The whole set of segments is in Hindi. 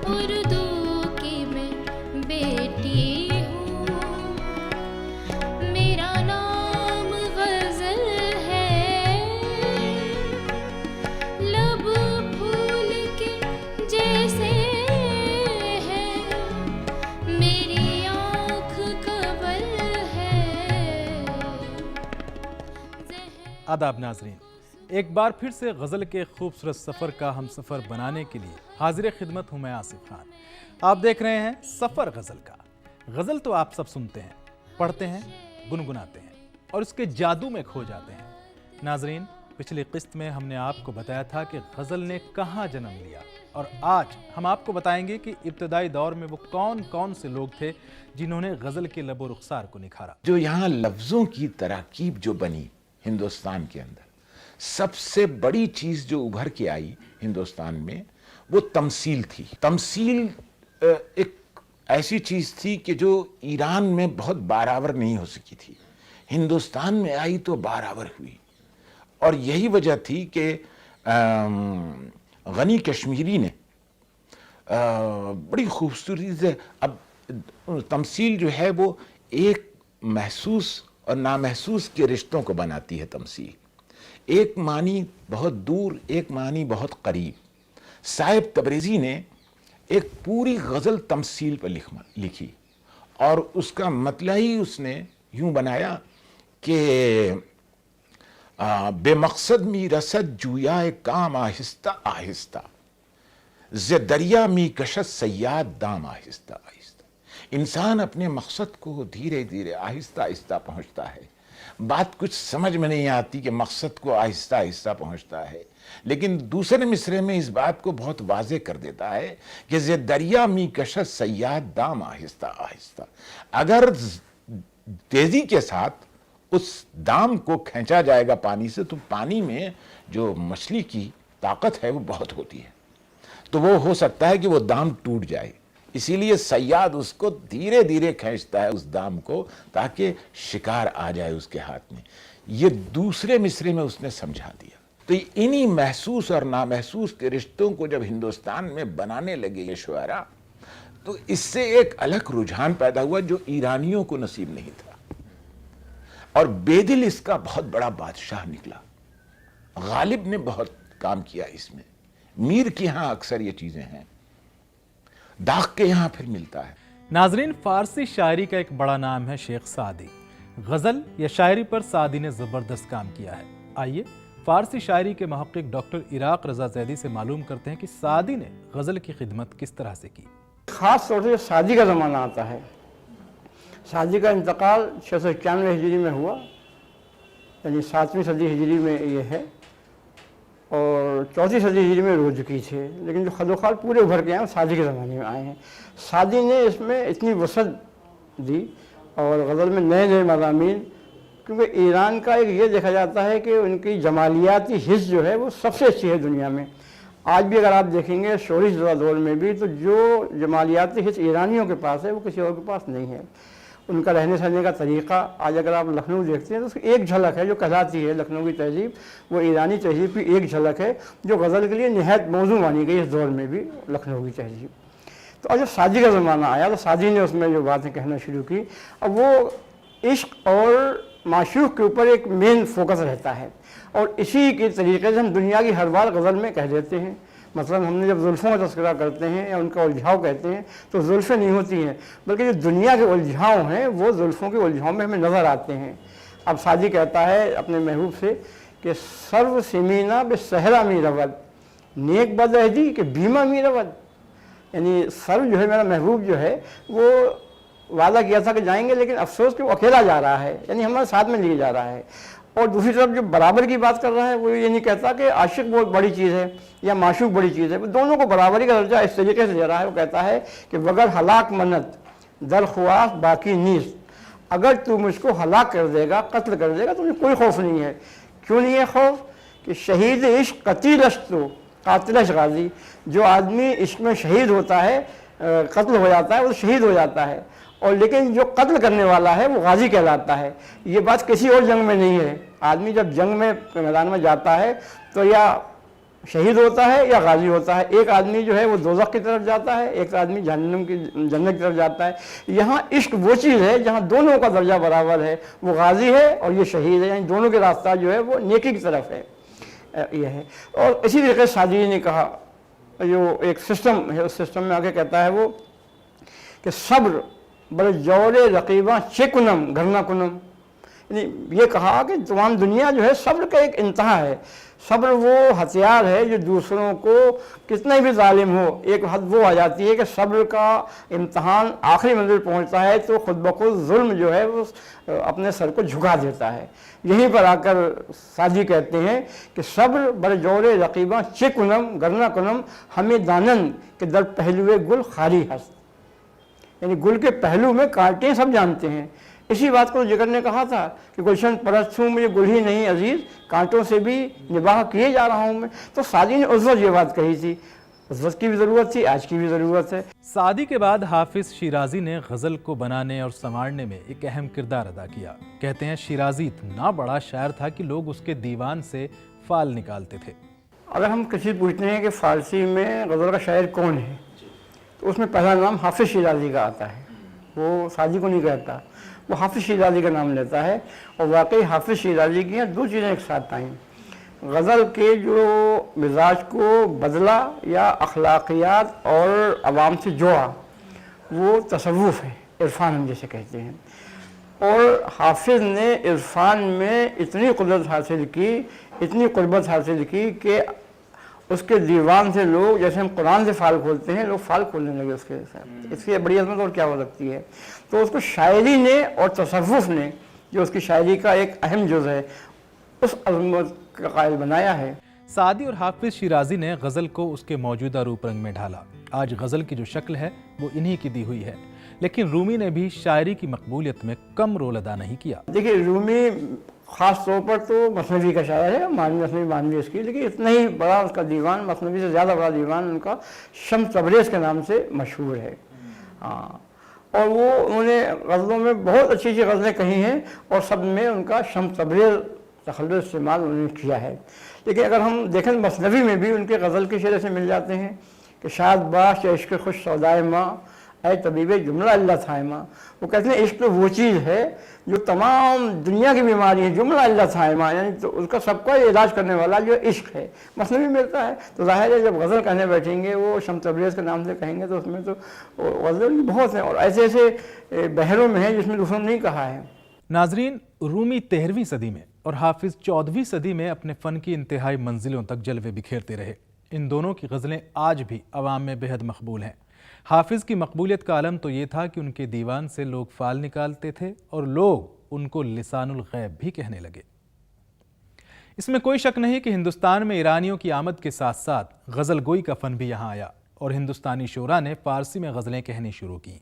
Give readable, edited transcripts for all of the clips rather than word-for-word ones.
उर्दू की मैं बेटी हूँ, मेरा नाम गजल है, लब फूल के जैसे है, मेरी आँख कवल है। आदाब नाजरीन, एक बार फिर से गज़ल के खूबसूरत सफ़र का हम सफ़र बनाने के लिए हाजिर खिदमत हूँ मैं आसिफ खान। आप देख रहे हैं सफ़र गज़ल का। गज़ल तो आप सब सुनते हैं, पढ़ते हैं, गुनगुनाते हैं और उसके जादू में खो जाते हैं। नाजरीन, पिछली किस्त में हमने आपको बताया था कि गज़ल ने कहाँ जन्म लिया, और आज हम आपको बताएंगे कि इब्तदाई दौर में वो कौन कौन से लोग थे जिन्होंने गज़ल के लबो रुखसार को निखारा। जो यहाँ लफ्ज़ों की तरकीब जो बनी हिंदुस्तान के अंदर, सबसे बड़ी चीज़ जो उभर के आई हिंदुस्तान में वो तमसील थी। तमसील एक ऐसी चीज़ थी कि जो ईरान में बहुत बारावर नहीं हो सकी थी, हिंदुस्तान में आई तो बारावर हुई। और यही वजह थी कि गनी कश्मीरी ने बड़ी खूबसूरती से, अब तमसील जो है वो एक महसूस और नामहसूस के रिश्तों को बनाती है। तमसील एक मानी बहुत दूर, एक मानी बहुत करीब। साहिब तबरेज़ी ने एक पूरी गज़ल तमसील पर लिखी और उसका मतलब ही उसने यूं बनाया कि बेमकसद मी रसद जुया काम आहिस्ता आहिस्ता, ज़े दरिया मी कशत सयाद दाम आहिस्ता आहिस्ता। इंसान अपने मकसद को धीरे धीरे आहिस्ता आहिस्ता पहुंचता है। बात कुछ समझ में नहीं आती कि मकसद को आहिस्ता आहिस्ता पहुंचता है, लेकिन दूसरे मिसरे में इस बात को बहुत वाज़े कर देता है कि ज़े दरिया मी कशत सयाद दाम आहिस्ता आहिस्ता। अगर तेज़ी के साथ उस दाम को खींचा जाएगा पानी से, तो पानी में जो मछली की ताकत है वो बहुत होती है, तो वो हो सकता है कि वो दाम टूट जाए। इसीलिए सयाद उसको धीरे धीरे खींचता है उस दाम को, ताकि शिकार आ जाए उसके हाथ में। ये दूसरे मिसरे में उसने समझा दिया। तो इन्हीं महसूस और नामहसूस के रिश्तों को जब हिंदुस्तान में बनाने लगे ये शुआरा, तो इससे एक अलग रुझान पैदा हुआ जो ईरानियों को नसीब नहीं था। और बेदिल इसका बहुत बड़ा बादशाह निकला। गालिब ने बहुत काम किया इसमें। मीर के यहाँ अक्सर ये चीजें हैं, दाग के यहाँ फिर मिलता है। नाजरीन, फारसी शायरी का एक बड़ा नाम है शेख सादी। गज़ल या शायरी पर सादी ने ज़बरदस्त काम किया है। आइए फारसी शायरी के महक़्क़िक़ डॉक्टर इराक़ रज़ा ज़ैदी से मालूम करते हैं कि सादी ने गज़ल की खिदमत किस तरह से की। ख़ास तौर से सादी का ज़माना आता है। सादी का इंतकाल 691 हिजरी में हुआ, यानी 7वीं सदी हिजरी में ये है, और 4वीं सदी हिजरी में रो चुकी थी। लेकिन जो खदोखाल पूरे उभर के आए सादी के ज़माने में आए हैं। सादी ने इसमें इतनी वसअत दी और गज़ल में नए नए मज़ामीन, क्योंकि ईरान का एक ये देखा जाता है कि उनकी जमालियाती हिस्स जो है वो सबसे अच्छी है दुनिया में। आज भी अगर आप देखेंगे शोरिश दौर में भी, तो जो जमालियाती हिस्स ईरानियों के पास है वो किसी और के पास नहीं है। उनका रहने सहने का तरीक़ा, आज अगर आप लखनऊ देखते हैं तो उसकी एक झलक है जो कहलाती है लखनऊ की तहज़ीब, वो ईरानी तहज़ीब की एक झलक है जो गज़ल के लिए निहायत मौजू मानी गई इस दौर में भी, लखनऊ की तहज़ीब। तो अब जब शादी का ज़माना आया तो शादी ने उसमें जो बातें कहना शुरू की। अब वो इश्क और माशूक़ के ऊपर एक मेन फोकस रहता है, और इसी के तरीके से हम दुनिया की हर बार गज़ल में कह देते हैं। मतलब हमने जब जुल्फ़ों का तज़किरा करते हैं या उनका उलझाव कहते हैं, तो जुल्फ़ें नहीं होती हैं, बल्कि जो दुनिया के उलझाव हैं वो जुल्फ़ों के उलझाव में हमें नज़र आते हैं। अब सादी कहता है अपने महबूब से कि सर्व सिमीना बे सहरा मी रवद, नेक बदअहदी के बीमा मी रवद। यानी सर्व जो है मेरा महबूब जो है वो वादा किया था कि जाएंगे, लेकिन अफसोस कि वो अकेला जा रहा है, यानी हमारे साथ में लिए जा रहा है। और दूसरी तरफ जो बराबर की बात कर रहा है वो ये नहीं कहता कि आशिक बहुत बड़ी चीज़ है या माशूक बड़ी चीज़ है, वो दोनों को बराबरी का दर्जा इस तरीके से दे रहा है। वो कहता है कि वगर हलाक मन्नत दर ख्वास बाकी नीस, अगर तू मुझको हलाक कर देगा, कत्ल कर देगा, तो मुझे कोई खौफ नहीं है। क्यों नहीं है खौफ? कि शहीद इश्क कतीलस्तो कातिलश गाजी, जो आदमी इश्क में शहीद होता है, कत्ल हो जाता है, वो शहीद हो जाता है, और लेकिन जो कत्ल करने वाला है वो गाजी कहलाता है। ये बात किसी और जंग में नहीं है। आदमी जब जंग में मैदान में जाता है तो या शहीद होता है या गाजी होता है। एक आदमी जो है वो दोज़ख की तरफ जाता है, एक आदमी जहन्नम की जन्नत की तरफ जाता है। यहाँ इश्क वो चीज़ है जहाँ दोनों का दर्जा बराबर है, वो गाजी है और ये शहीद है, यानी दोनों के रास्ता जो है वो नेकी की तरफ है। ये है। और इसी तरीके से सादी ने कहा, जो एक सिस्टम है उस सिस्टम में आके कहता है वो कि सब्र बड़े जौरे रकीबा चेकुनम घरना कुनम, यानी ये कहा कि तमाम दुनिया जो है सब्र का एक इंतहा है। सब्र वो हथियार है जो दूसरों को कितना भी जालिम हो, एक हद वो आ जाती है कि सब्र का इम्तहान आखिरी मंजिल पहुंचता है तो खुद ब खुद जुल्म जो है वो अपने सर को झुका देता है। यहीं पर आकर साजी कहते हैं कि सब्र बर जोरे रकीबा चिकुनम गरना कुनम हमें दानन के दर पहलुए गुल खारी हस्त, यानी गुल के पहलू में कांटे सब जानते हैं। इसी बात को जिगर ने कहा था कि गुलशन परस्त हूँ, मुझे गुल ही नहीं अजीज, कांटों से भी निबाह किए जा रहा हूँ मैं। तो सादी ने उस वक्त ये बात कही थी, उस वक्त की भी ज़रूरत थी, आज की भी ज़रूरत है। सादी के बाद हाफिज शिराजी ने गज़ल को बनाने और संवारने में एक अहम किरदार अदा किया। कहते हैं शिराजी इतना बड़ा शायर था कि लोग उसके दीवान से फाल निकालते थे। अगर हम किसी पूछते हैं कि फ़ारसी में गज़ल का शायर कौन है तो उसमें पहला नाम हाफिज शिराजी का आता है। वो सादी को नहीं कहता, वो हाफिज शिराजी का नाम लेता है। और वाकई हाफिज शिराजी की दो चीज़ें एक साथ आईं, गज़ल के जो मिजाज को बदला या अखलाकियात और अवाम से जोड़ा, वो तसव्वुफ़ है, इरफान हम जैसे कहते हैं। और हाफिज ने इरफान में इतनी कुदरत हासिल की, इतनी कुर्बत हासिल की कि उसके दीवान से लोग, जैसे हम कुरान से फाल खोलते हैं, लोग फाल खोलने लगे उसके साथ। इसकी बड़ी अजमत और क्या हो सकती है। तो उसको शायरी ने और तसव्वुफ़ ने, जो उसकी शायरी का एक अहम जुज़ है, उस अजमत का कायल बनाया है। सादी और हाफिज शिराजी ने गज़ल को उसके मौजूदा रूप रंग में ढाला। आज गज़ल की जो शक्ल है वो इन्हीं की दी हुई है। लेकिन रूमी ने भी शायरी की मकबूलियत में कम रोल अदा नहीं किया। देखिए, रूमी ख़ास तौर पर तो मसनवी का शायर है, मसनवी मानवी उसकी, लेकिन इतना ही बड़ा उसका दीवान, मसनवी से ज़्यादा बड़ा दीवान उनका शम्स तबरेज़ के नाम से मशहूर है। हाँ, और वो उन्होंने गज़लों में बहुत अच्छी अच्छी गज़लें कही हैं और सब में उनका शम्स तबरेज़ तखल्लुस इस्तेमाल उन्होंने किया है। लेकिन अगर हम देखें मसनवी में भी उनके गज़ल के शेर से मिल जाते हैं कि शाद बाश या इश्क़ खुश सौदाए माँ ऐ तबीब जुमला अल्लाह थाए माँ। वो कहते हैं इश्क तो वो चीज़ है जो तमाम दुनिया की बीमारी है, जुमला अल्लाह थाए माँ, यानी तो उसका सबका इलाज करने वाला जो इश्क है मसनवी मिलता है। तो जाहिर है जब गज़ल कहने बैठेंगे वो शम्स तबरेज़ के नाम से कहेंगे तो उसमें तो गज़ल बहुत हैं और ऐसे ऐसे बहरों में हैं जिसमें दूसरों ने नहीं कहा है। नाजरीन, रूमी 13वीं सदी में और हाफिज 14वीं सदी में अपने फ़न की इंतहाई मंजिलों तक जलवे बिखेरते रहे। इन दोनों की गज़लें आज भी अवाम में बेहद मकबूल हैं। हाफिज़ की मकबूलियत का आलम तो ये था कि उनके दीवान से लोग फाल निकालते थे और लोग उनको लिसानुल गैब भी कहने लगे। इसमें कोई शक नहीं कि हिंदुस्तान में ईरानियों की आमद के साथ साथ गज़ल गोई का फ़न भी यहाँ आया और हिंदुस्तानी शोरा ने फ़ारसी में गज़लें कहनी शुरू की।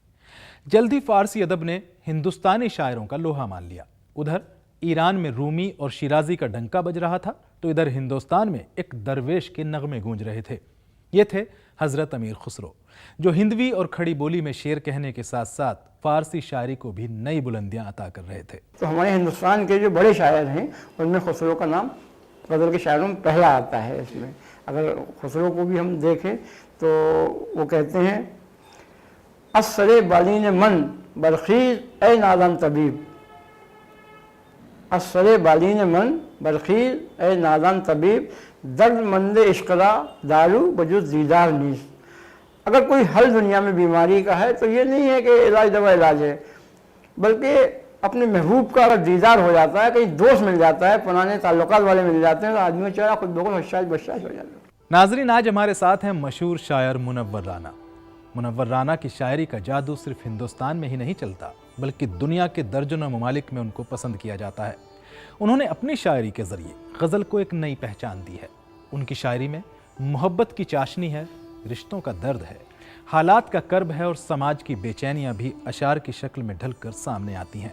जल्द ही फ़ारसी अदब ने हिंदुस्तानी शायरों का लोहा मान लिया। उधर ईरान में रूमी और शिराजी का डंका बज रहा था तो इधर हिंदुस्तान में एक दरवेश के नगमे गूंज रहे थे। ये थे हज़रत अमीर खुसरो, जो हिंदवी और खड़ी बोली में शेर कहने के साथ साथ फ़ारसी शायरी को भी नई बुलंदियां अता कर रहे थे। तो हमारे हिंदुस्तान के जो बड़े शायर हैं उनमें खुसरो का नाम गज़ल के शायरों में पहला आता है। इसमें अगर खुसरो को भी हम देखें तो वो कहते हैं असरे बालीन मन बरखीज ए नादान तबीब, असरे बालीन मन बरखीज ए नादान तबीब, दर्द मंद इश्क़रा दारू बजुज़ दीदार नीस। अगर कोई हल दुनिया में बीमारी का है तो ये नहीं है कि इलाज दवा इलाज है, बल्कि अपने महबूब का अगर दीदार हो जाता है, कहीं दोस्त मिल जाता है, पुराने ताल्लुकात वाले मिल जाते हैं तो आदमी का चेहरा खुद बखुद हशाश बशाश हो जाता है। नाजरीन, आज हमारे साथ हैं मशहूर शायर मुनव्वर राना। मुनव्वर राना की शायरी का जादू सिर्फ हिंदुस्तान में ही नहीं चलता बल्कि दुनिया के दर्जनों ममालिक में उनको पसंद किया जाता है। उन्होंने अपनी शायरी के ज़रिए गज़ल को एक नई पहचान दी है। उनकी शायरी में मोहब्बत की चाशनी है, रिश्तों का दर्द है, हालात का कर्ब है और समाज की बेचैनियाँ भी अशार की शक्ल में ढलकर सामने आती हैं।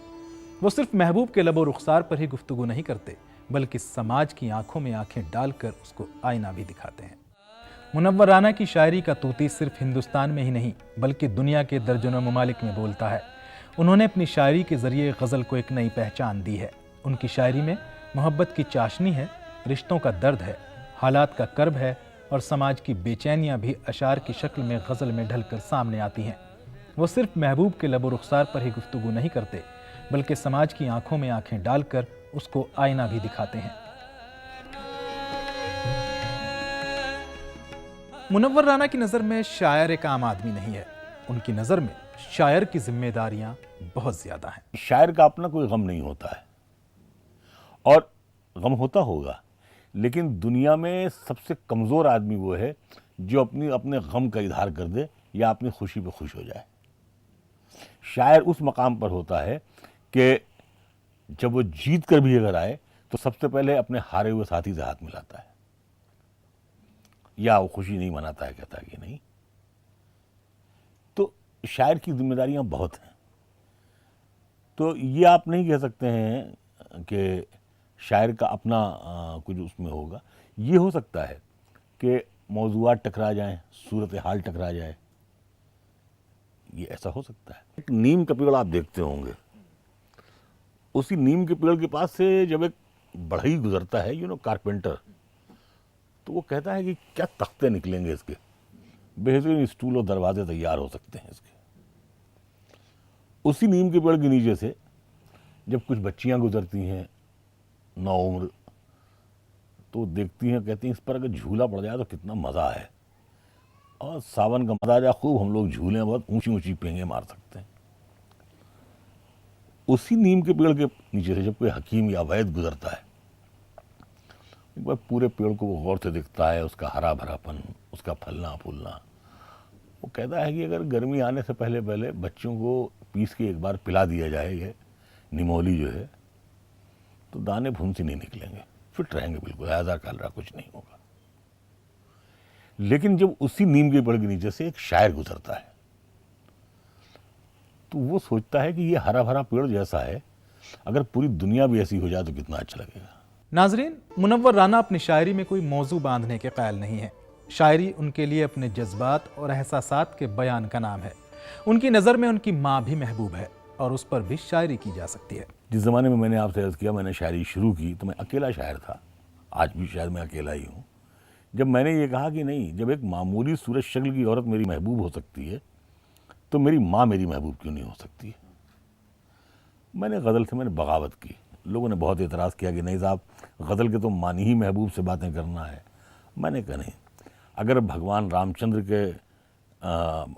वो सिर्फ महबूब के लबो रुखसार पर ही गुफ्तगू नहीं करते बल्कि समाज की आंखों में आंखें डालकर उसको आईना भी दिखाते हैं। मुनव्वर राना की शायरी का तूती सिर्फ हिंदुस्तान में ही नहीं बल्कि दुनिया के दर्जनों ममालिक में बोलता है। उन्होंने अपनी शायरी के ज़रिए गज़ल को एक नई पहचान दी है। उनकी शायरी में मोहब्बत की चाशनी है, रिश्तों का दर्द है, हालात का कर्ब है और समाज की बेचैनियां भी अशार की शक्ल में गज़ल में ढलकर सामने आती हैं। वो सिर्फ महबूब के लबो रुखसार पर ही गुफ्तगू नहीं करते, बल्कि समाज की आंखों में आंखें डालकर उसको आईना भी दिखाते हैं। मुनव्वर राना की नज़र में शायर एक आम आदमी नहीं है। उनकी नज़र में शायर की जिम्मेदारियां बहुत ज़्यादा हैं। शायर का अपना कोई गम नहीं होता है, और गम होता होगा, लेकिन दुनिया में सबसे कमज़ोर आदमी वो है जो अपने गम का इजहार कर दे या अपनी खुशी पे खुश हो जाए। शायर उस मकाम पर होता है कि जब वो जीत कर भी अगर आए तो सबसे पहले अपने हारे हुए साथी से हाथ मिलाता है, या वो खुशी नहीं मनाता है, कहता है कि नहीं। तो शायर की जिम्मेदारियां बहुत हैं। तो ये आप नहीं कह सकते हैं कि शायर का अपना कुछ उसमें होगा। ये हो सकता है कि मौज़ूआत टकरा जाएं, सूरत हाल टकरा जाए, ये ऐसा हो सकता है। एक नीम का पेड़ आप देखते होंगे, उसी नीम के पेड़ के पास से जब एक बढ़ई गुजरता है, कारपेंटर, तो वो कहता है कि क्या तख्ते निकलेंगे इसके, बेहतरीन स्टूल और दरवाजे तैयार हो सकते हैं इसके। उसी नीम के पेड़ के नीचे से जब कुछ बच्चियां गुजरती हैं नौउम्र, तो देखती हैं, कहती हैं इस पर अगर झूला पड़ जाए तो कितना मज़ा है, और सावन का मज़ा आ जाए खूब, हम लोग झूले बहुत ऊंची ऊंची पेंगे मार सकते हैं। उसी नीम के पेड़ के नीचे से जब कोई हकीम या वैद गुजरता है, एक बार पूरे पेड़ को वो गौर से देखता है, उसका हरा भरापन, उसका फलना फूलना। वो कहता है कि अगर गर्मी आने से पहले पहले बच्चों को पीस के एक बार पिला दिया जाए ये निमोली जो है, तो दाने फुंसी नहीं निकलेंगे, फिट रहेंगे बिल्कुल, हैजा कालरा कुछ नहीं होगा। लेकिन जब उसी नीम के पेड़ के नीचे से एक शायर गुजरता है, तो वो सोचता है कि ये हरा भरा पेड़ जैसा है, अगर पूरी दुनिया भी ऐसी हो जाए तो कितना अच्छा लगेगा। नाजरीन, मुनव्वर राना अपनी शायरी में कोई मौजू बांधने के कायल नहीं है। शायरी उनके लिए अपने जज्बात और एहसासात के बयान का नाम है। उनकी नज़र में उनकी माँ भी महबूब है और उस पर भी शायरी की जा सकती है। जिस ज़माने में मैंने आपसे अर्ज़ किया मैंने शायरी शुरू की, तो मैं अकेला शायर था, आज भी शायद मैं अकेला ही हूँ। जब मैंने ये कहा कि नहीं, जब एक मामूली सूरत शक्ल की औरत मेरी महबूब हो सकती है, तो मेरी माँ मेरी महबूब क्यों नहीं हो सकती है। मैंने गज़ल से बगावत की। लोगों ने बहुत एतराज़ किया कि नहीं साहब, गज़ल के तो मानी ही महबूब से बातें करना है। मैंने कहा नहीं, अगर भगवान रामचंद्र के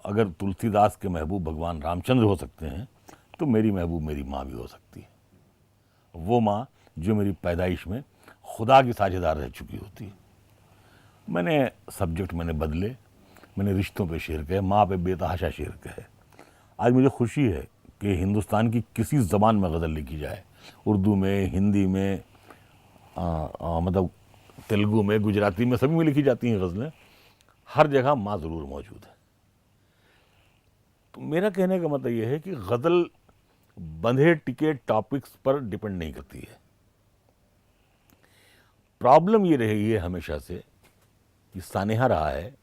अगर तुलसीदास के महबूब भगवान रामचंद्र हो सकते हैं, तो मेरी महबूब मेरी माँ भी हो सकती है। वो माँ जो मेरी पैदाइश में खुदा की साझेदार रह चुकी होती है। मैंने सब्जेक्ट बदले, मैंने रिश्तों पे शेर कहे, माँ पे बेतहाशा शेर कहे। आज मुझे खुशी है कि हिंदुस्तान की किसी ज़बान में गज़ल लिखी जाए, उर्दू में, हिंदी में, मतलब तेलुगु में, गुजराती में, सभी में लिखी जाती हैं गज़लें, हर जगह माँ ज़रूर मौजूद है। तो मेरा कहने का मतलब ये है कि गज़ल बंधे टिके टॉपिक्स पर डिपेंड नहीं करती है। प्रॉब्लम ये रही है हमेशा से, ये सानेहा रहा है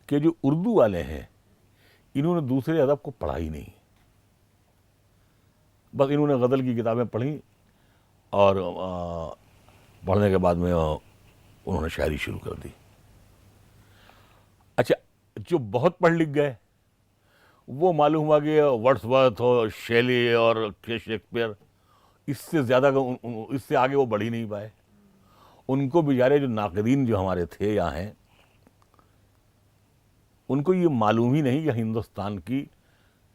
कि जो उर्दू वाले हैं, इन्होंने दूसरे अदब को पढ़ा ही नहीं। बस इन्होंने गज़ल की किताबें पढ़ी और पढ़ने के बाद में उन्होंने शायरी शुरू कर दी। अच्छा, जो बहुत पढ़ लिख गए वो मालूम हुआ कि वर्ड्सवर्थ और शेली और शेक्सपियर, इससे ज़्यादा इससे आगे वो बढ़ ही नहीं पाए। उनको बेचारे जो नाक़दीन जो हमारे थे यहाँ हैं, उनको ये मालूम ही नहीं कि हिंदुस्तान की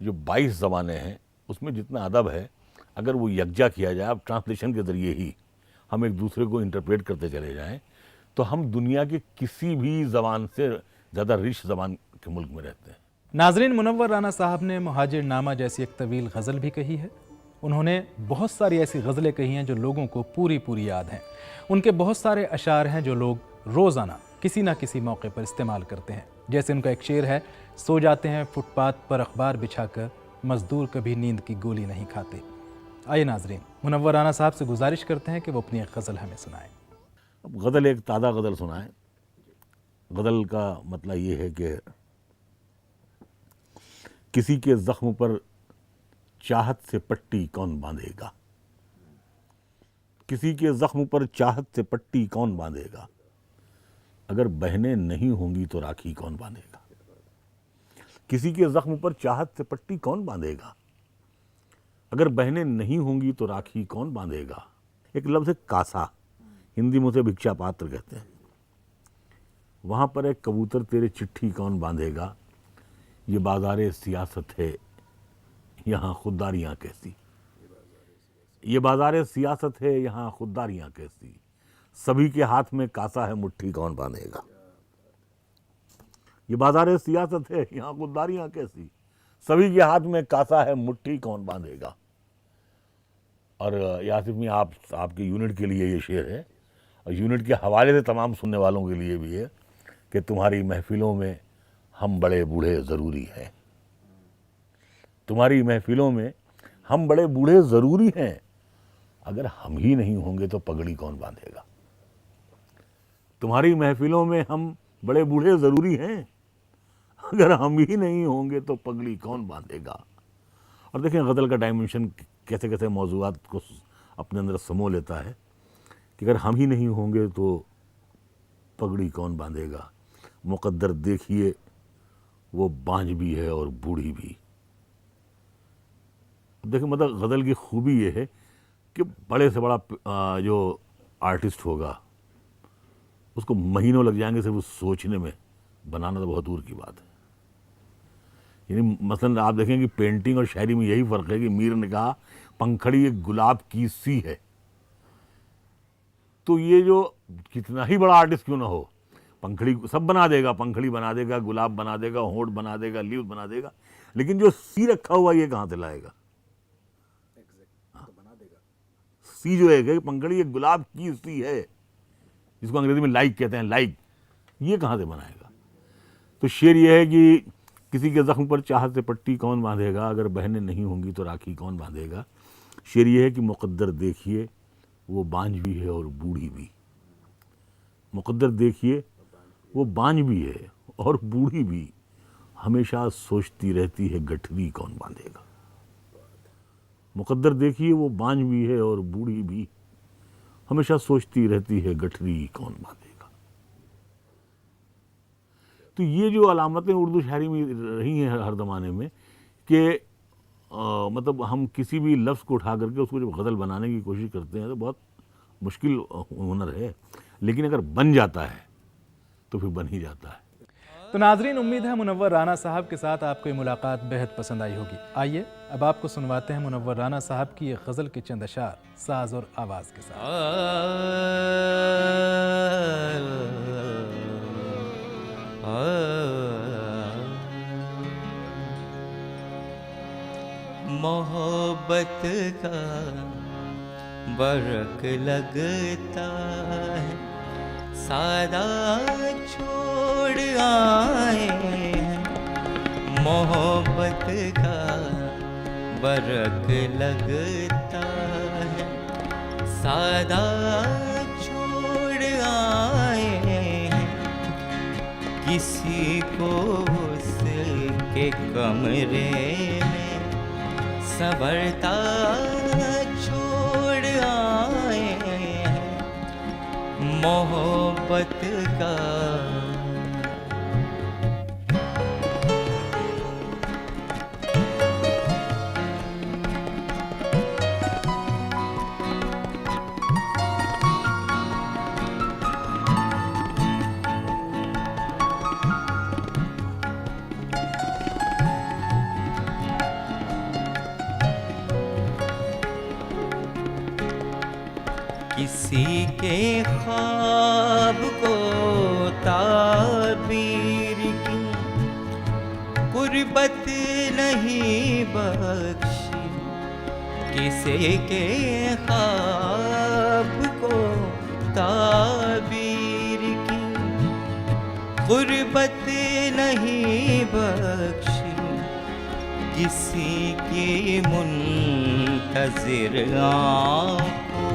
जो 22 ज़बानें हैं उसमें जितना अदब है, अगर वो यकजा किया जाए, अब ट्रांसलेशन के ज़रिए ही हम एक दूसरे को इंटरप्रेट करते चले जाएं, तो हम दुनिया के किसी भी ज़बान से ज़्यादा रिच ज़बान के मुल्क में रहते हैं। नाजरीन, मुनव्वर राना साहब ने मुहाजिरनामा जैसी एक तवील गज़ल भी कही है। उन्होंने बहुत सारी ऐसी गज़लें कही हैं जो लोगों को पूरी पूरी याद हैं। उनके बहुत सारे अशार हैं जो लोग रोज़ाना किसी ना किसी मौके पर इस्तेमाल करते हैं। जैसे उनका एक शेर है, सो जाते हैं फुटपाथ पर अखबार बिछाकर, मज़दूर कभी नींद की गोली नहीं खाते। आइए नाजरीन, मुनव्वर राना साहब से गुजारिश करते हैं कि वो अपनी एक गज़ल हमें सुनाएं। अब गज़ल एक ताज़ा गज़ल सुनाएं। गज़ल का मतलब ये है कि किसी के ज़ख्म पर चाहत से पट्टी कौन बांधेगा, किसी के ज़ख्म पर चाहत से पट्टी कौन बांधेगा, अगर बहनें नहीं होंगी तो राखी कौन बांधेगा। किसी के जख्म पर चाहत से पट्टी कौन बांधेगा। अगर बहनें नहीं होंगी तो राखी कौन बांधेगा। एक लफ्ज़ है कासा, हिंदी में उसे भिक्षा पात्र कहते हैं। वहाँ पर एक कबूतर तेरे चिट्ठी कौन बांधेगा। ये बाज़ारे सियासत है यहाँ खुददारियाँ कैसी। ये बाज़ारे सियासत है यहाँ खुददारियाँ कैसी। सभी के हाथ में कासा है मुट्ठी कौन बांधेगा। ये बाज़ारे सियासत है यहाँ खुददारियाँ कैसी। सभी के हाथ में कासा है मुट्ठी कौन बांधेगा। और यासिफ में आपके यूनिट के लिए ये शेर है और यूनिट के हवाले से तमाम सुनने वालों के लिए भी है कि तुम्हारी महफिलों में हम बड़े बूढ़े ज़रूरी हैं। तुम्हारी महफिलों में हम बड़े बूढ़े ज़रूरी हैं। अगर हम ही नहीं होंगे तो पगड़ी कौन बांधेगा। तुम्हारी महफिलों में हम बड़े बूढ़े ज़रूरी हैं। अगर हम ही नहीं होंगे तो पगड़ी कौन बांधेगा। और देखें गज़ल का डायमेंशन कैसे कैसे मौज़ूआत को अपने अंदर समो लेता है कि अगर हम ही नहीं होंगे तो पगड़ी कौन बांधेगा। मुक़द्दर देखिए वो बांझ भी है और बूढ़ी भी। देखिए मतलब गज़ल की खूबी ये है कि बड़े से बड़ा जो आर्टिस्ट होगा उसको महीनों लग जाएंगे सिर्फ उस सोचने में, बनाना तो बहुत दूर की बात है। यानी मसलन आप देखें कि पेंटिंग और शायरी में यही फ़र्क है कि मीर ने कहा पंखड़ी एक गुलाब की सी है। तो ये जो कितना ही बड़ा आर्टिस्ट क्यों ना हो, पंखड़ी सब बना देगा, पंखड़ी बना देगा, गुलाब बना देगा, होंठ बना देगा, लीव बना देगा, लेकिन जो सी रखा हुआ ये कहाँ से लाएगा। सी जो है पंखड़ी एक गुलाब की सी है, जिसको अंग्रेजी में लाइक कहते हैं, लाइक, ये कहाँ से बनाएगा। तो शेर ये है कि किसी के जख्म पर चाहत से पट्टी कौन बांधेगा। अगर बहनें नहीं होंगी तो राखी कौन बांधेगा। शेर ये है कि मुक़द्दर देखिए वो बांझ भी है और बूढ़ी भी। मुक़द्दर देखिए वो बांझ भी है और बूढ़ी भी। हमेशा सोचती रहती है गठरी कौन बांधेगा। मुक़द्दर देखिए वो बांझ भी है और बूढ़ी भी। हमेशा सोचती रहती है गठरी कौन बांधेगा। तो ये जो अलामतें उर्दू शायरी में रही हैं हर ज़माने में कि मतलब हम किसी भी लफ्ज़ को उठा करके उसको जब गज़ल बनाने की कोशिश करते हैं तो बहुत मुश्किल हुनर है, लेकिन अगर बन जाता है तो फिर बन ही जाता है। तो नाजरीन, उम्मीद है मुनव्वर राना साहब के साथ आपको ये मुलाकात बेहद पसंद आई होगी। आइए अब आपको सुनवाते हैं मुनव्वर राना साहब की ये गज़ल के चंद अशार साज और आवाज़ के साथ। मोहब्बत का बरक लगता है, सादा छोड़ आए हैं। मोहब्बत का बरक लगता है, सादा छोड़ आए हैं। किसी को उसके कमरे में संवरता छोड़ आए हैं। मोहब्बत का किसी के ख्वाब को ताबीर की कुर्बत नहीं बख्शी। किसी के ख्वाब को ताबीर की कुर्बत नहीं बख्शी। किसी की मुंतज़िर आँखों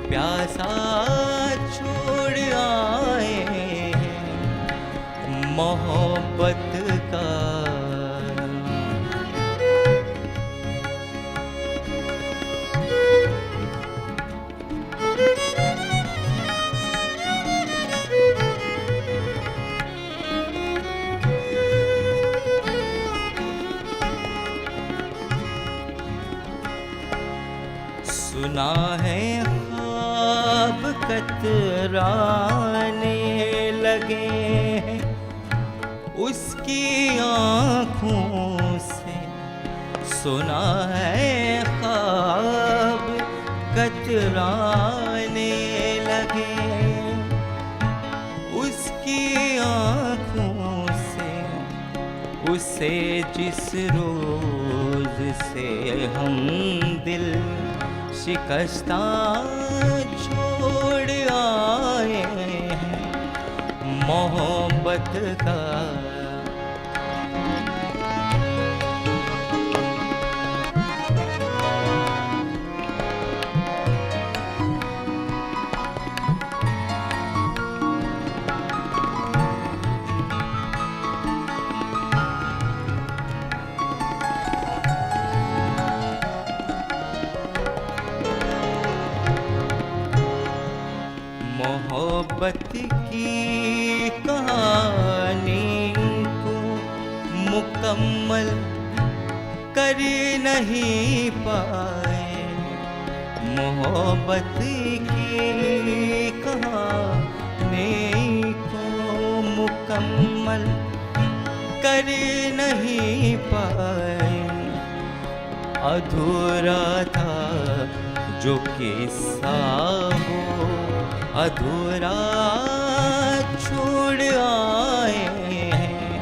प्यासा छोड़ आए हैं। मोहब्बत का सुना है ख्वाब कतराने लगे हैं उसकी आँखों से, सुना है ख्वाब कतराने लगे उसकी आँखों से, उसे जिस रोज से हम दिल शिकस्ता छोड़ आए हैं मोहब्बत का। मोहब्बत की कहानी को मुकम्मल कर नहीं पाए, मोहब्बत की कहानी को मुकम्मल कर नहीं पाए। अधूरा था जो किस्सा वो अधूरा छोड़ आए हैं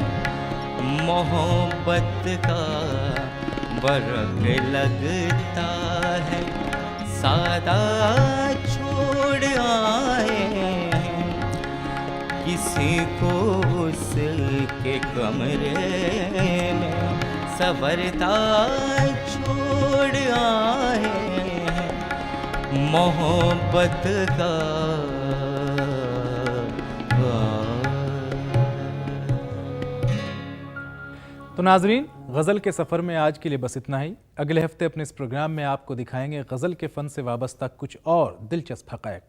मोहब्बत का बरक लगता है सादा छोड़ आए हैं किसी को उसके कमरे में संवरता छोड़ आए हैं मोहब्बत का। तो नाजरीन, गज़ल के सफ़र में आज के लिए बस इतना ही। अगले हफ्ते अपने इस प्रोग्राम में आपको दिखाएंगे गज़ल के फ़न से वाबस्ता कुछ और दिलचस्प हक़ाइक़।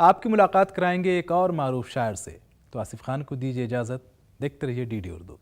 आपकी मुलाकात कराएंगे एक और मारूफ शायर से। तो आसिफ खान को दीजिए इजाज़त। देखते रहिए DD उर्दू।